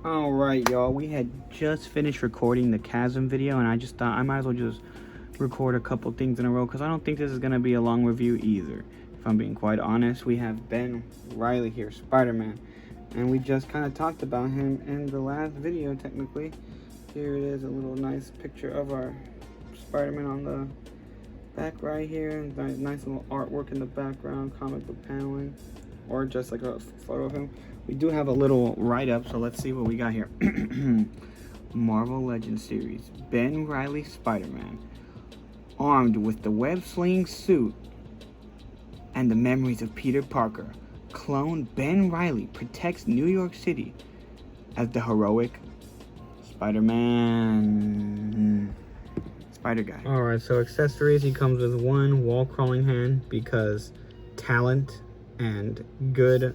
Alright, y'all, we had just finished recording the chasm video, and I just thought I might as well just record a couple things in a row, because I don't think this is going to be a long review either. If I'm being quite honest, we have Ben Reilly here, Spider-Man, and we just kind of talked about him in the last video, technically. Here it is, a little nice picture of our Spider-Man on the back right here. Nice little artwork in the background, comic book paneling, or just like a photo of him. We do have a little write-up, so let's see what we got here. Marvel Legends series, Ben Reilly Spider-Man, armed with the web-sling suit and the memories of Peter Parker, clone Ben Reilly protects New York City as the heroic Spider-Man. Spider guy. Alright, so accessories, he comes with one wall crawling hand because talent and good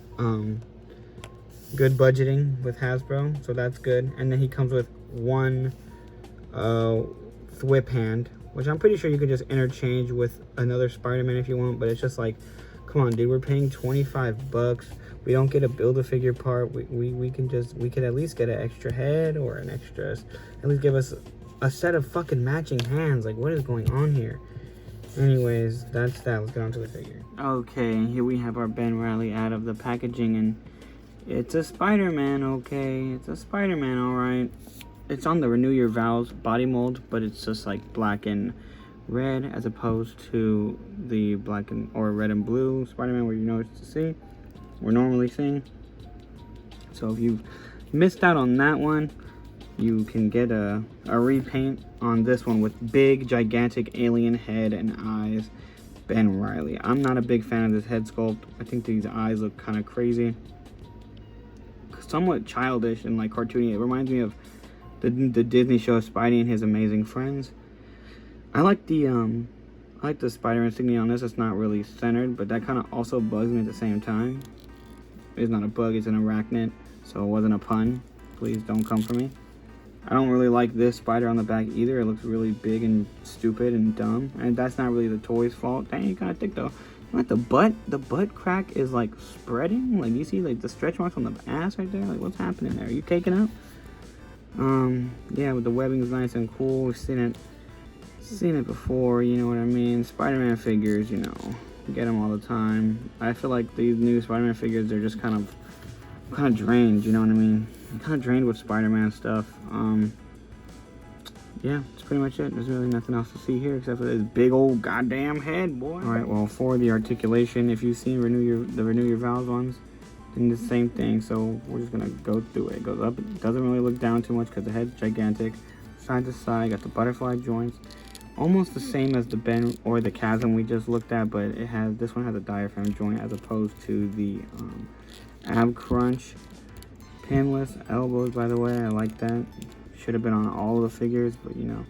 budgeting with Hasbro, so that's good. And then he comes with one thwip hand, which I'm pretty sure you could just interchange with another Spider-Man if you want, but it's just like, come on, dude, we're paying 25 bucks. We don't get a build-a-figure part. We could at least get an extra head or an extra, at least give us a set of fucking matching hands. Like, what is going on here? Anyways, that's that. Let's get on to the figure. Okay, here we have our Ben Reilly out of the packaging, and it's a Spider-Man, okay? It's a Spider-Man, alright. It's on the Renew Your Vows body mold, but it's just like black and red as opposed to the black and or red and blue Spider-Man we're normally seeing. So if you've missed out on that one, you can get a repaint on this one with big, gigantic alien head and eyes. Ben Reilly. I'm not a big fan of this head sculpt. I think these eyes look kind of crazy. Somewhat childish and like cartoony. It reminds me of the Disney show Spidey and His Amazing Friends. I like the Spider insignia on this. It's not really centered, but that kind of also bugs me at the same time. It's not a bug, it's an arachnid, so it wasn't a pun. Please don't come for me. I don't really like this spider on the back either. It looks really big and stupid and dumb, and that's not really the toy's fault. Dang, you kind of thick though. Like the butt crack is like spreading. Like you see like the stretch marks on the ass right there. Like what's happening there? Are you caking up? Yeah, but the webbing is nice and cool. We've seen it before. You know what I mean? Spider-Man figures, you know, you get them all the time. I feel like these new Spider-Man figures, they're just kind of drained. You know what I mean? I'm kind of drained with Spider-Man stuff. Yeah, that's pretty much it. There's really nothing else to see here except for this big old goddamn head, boy. Alright, well, for the articulation, if you've seen the Renew Your Vows ones, then the same thing, so we're just gonna go through it. It goes up, it doesn't really look down too much because the head's gigantic. Side to side, got the butterfly joints. Almost the same as the Ben or the chasm we just looked at, but this one has a diaphragm joint as opposed to the ab crunch. Pinless elbows, by the way, I like that. Should have been on all of the figures, but you know,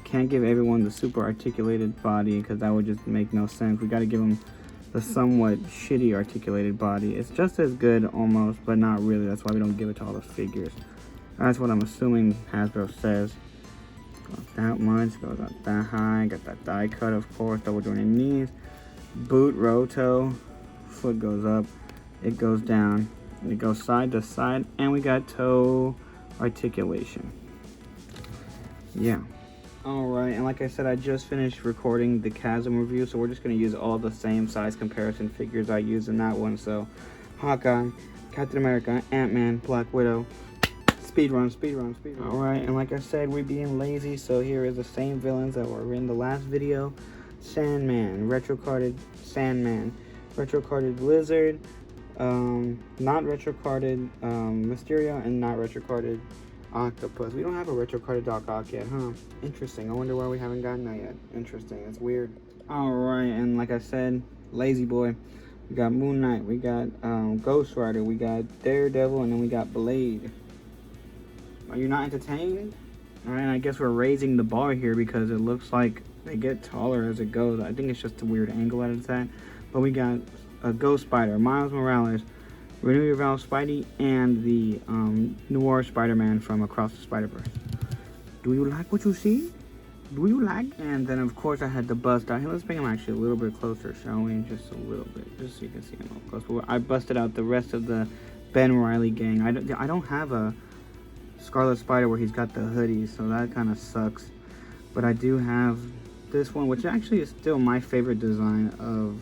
can't give everyone the super articulated body because that would just make no sense. We got to give them the somewhat shitty articulated body. It's just as good almost, but not really. That's why we don't give it to all the figures. That's what I'm assuming Hasbro says. Goes that much, goes up that high, got that die cut, of course, double jointed knees, boot roto, foot goes up, it goes down, it goes side to side, and we got toe articulation. Yeah. Alright, and like I said, I just finished recording the chasm review, so we're just going to use all the same size comparison figures I used in that one. So, Hawkeye, Captain America, Ant-Man, Black Widow, speed run. Alright, and like I said, we're being lazy, so here is the same villains that were in the last video. Sandman, retro-carded Sandman, retro-carded Lizard, not retro-carded Mysterio, and not retro-carded Octopus. We don't have a retro-carded Doc Ock yet, huh? Interesting. I wonder why we haven't gotten that yet. Interesting. It's weird. Alright, and like I said, lazy boy. We got Moon Knight, we got Ghost Rider, we got Daredevil, and then we got Blade. Are you not entertained? Alright, I guess we're raising the bar here because it looks like they get taller as it goes. I think it's just a weird angle that it's at. But we got a Ghost Spider, Miles Morales, Renew Your Vows Spidey, and the Noir Spider-Man from Across the Spider-Verse. Do you like what you see? Do you like? And then, of course, I had to bust out. Hey, let's bring him actually a little bit closer, shall we? Just a little bit, just so you can see him up close. But I busted out the rest of the Ben Reilly gang. I don't have a Scarlet Spider where he's got the hoodie, so that kind of sucks. But I do have this one, which actually is still my favorite design of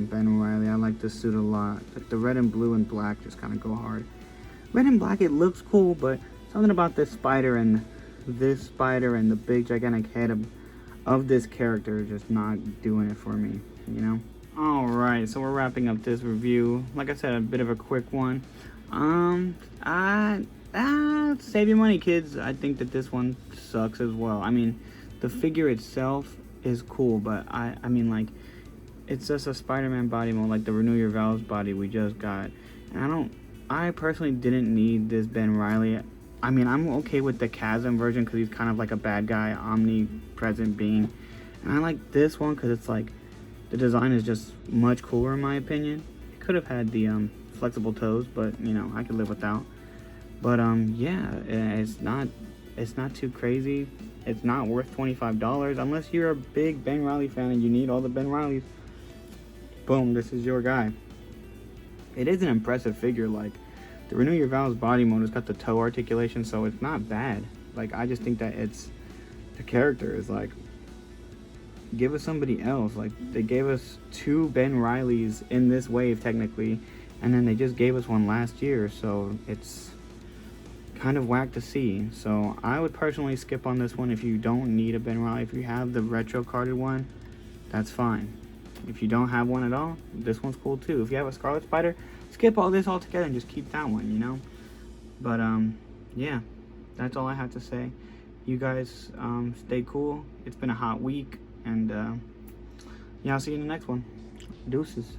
Ben Reilly. I like this suit a lot. The red and blue and black just kind of go hard. Red and black, it looks cool, but something about this spider and the big gigantic head of this character is just not doing it for me, you know? Alright, so we're wrapping up this review. Like I said, a bit of a quick one. Save your money, kids. I think that this one sucks as well. I mean, the figure itself is cool, but I mean, like, it's just a Spider-Man body mode, like the Renew Your Vows body we just got. And I personally didn't need this Ben Reilly. I mean, I'm okay with the Chasm version because he's kind of like a bad guy, omnipresent being. And I like this one because it's like, the design is just much cooler in my opinion. It could have had the flexible toes, but you know, I could live without. But yeah, it's not too crazy. It's not worth $25 unless you're a big Ben Reilly fan and you need all the Ben Reillys. Boom, this is your guy. It is an impressive figure. Like, the Renew Your Vows body mode has got the toe articulation, so it's not bad. Like, I just think that the character is like, give us somebody else. Like, they gave us 2 Ben Reillys in this wave technically, and then they just gave us one last year, so it's kind of whack to see. So I would personally skip on this one if you don't need a Ben Reilly. If you have the retro carded one, that's fine. If you don't have one at all, this one's cool too. If you have a Scarlet Spider, skip all this altogether and just keep that one, you know? But yeah, that's all I have to say. You guys stay cool. It's been a hot week, and yeah, I'll see you in the next one. Deuces.